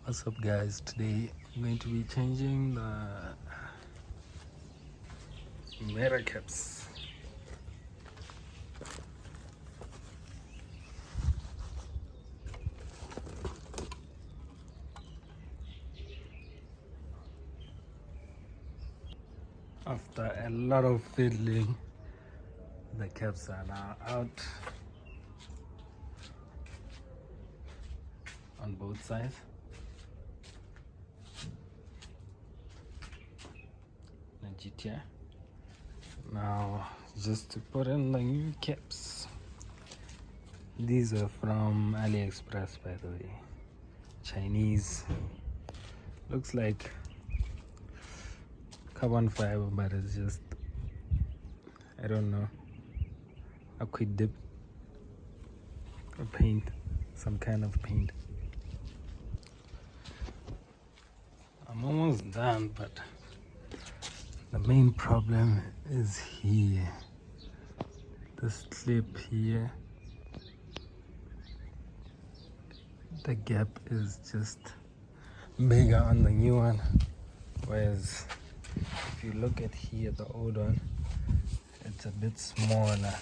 What's up guys, today I'm going to be changing the mirror caps. After a lot of fiddling, the caps are now out on both sides. The GTI. Now just to put in the new caps. These are from AliExpress, by the way. Chinese. Looks like carbon fiber, but it's just, I don't know, a quick dip or paint, some kind of paint. I'm almost done, but the main problem is here. This clip here, the gap is just bigger on the new one, whereas if you look at here, the old one, it's a bit smaller.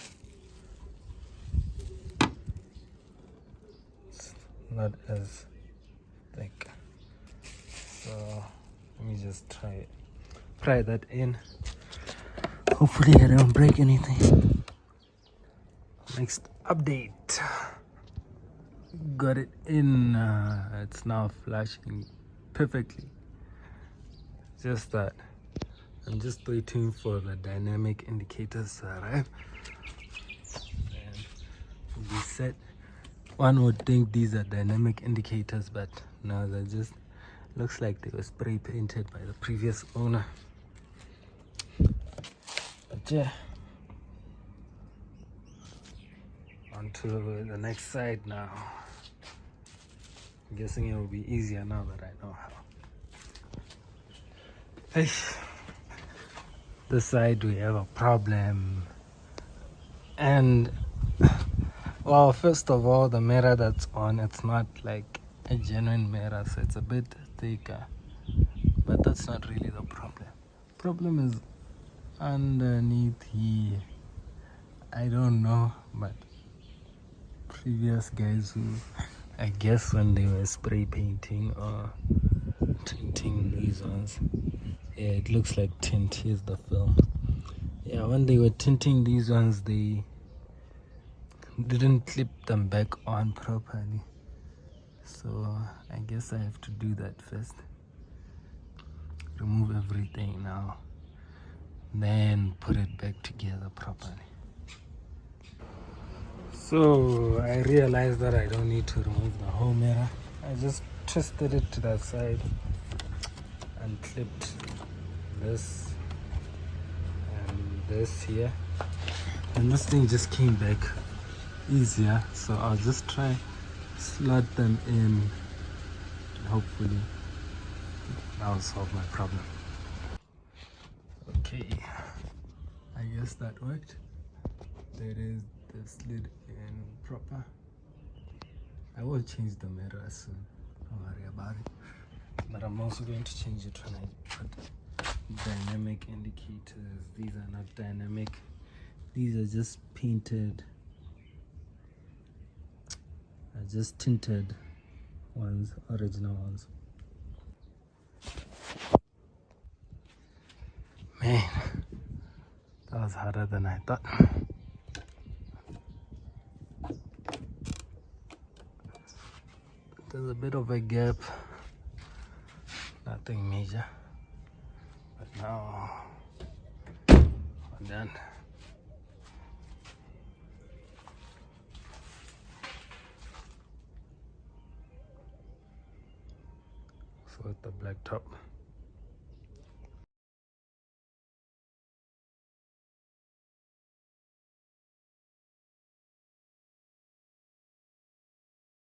It's not as thick. So let me just pry that in. Hopefully I don't break anything. Next update. Got it in. It's now flashing perfectly. Just that. I'm just waiting for the dynamic indicators to arrive. And we'll be set. One would think these are dynamic indicators, but no, they're just, looks like they were spray painted by the previous owner. But yeah, on to the next side now. I'm guessing it will be easier now that I know how. Hey, this side we have a problem. And well, first of all, the mirror that's on, it's not like a genuine mirror, so it's a bit thicker, but that's not really the problem is underneath here. I don't know, but previous guys who, I guess when they were spray painting or tinting these ones, yeah, it looks like tint. Here's the film. Yeah, when they were tinting these ones, they didn't clip them back on properly, so I guess I have to do that first. Remove everything now, then put it back together properly. So I realized that I don't need to remove the whole mirror. I just twisted it to that side and clipped this and this here, and this thing just came back easier. So I'll just try slot them in, and hopefully that will solve my problem. Okay, I guess that worked. There it is, the slid in proper. I will change the mirror soon, don't worry about it. But I'm also going to change it when I put dynamic indicators. These are not dynamic, these are just painted, just tinted ones, original ones. Man, that was harder than I thought. There's a bit of a gap, nothing major, but now we're done. So with the black top.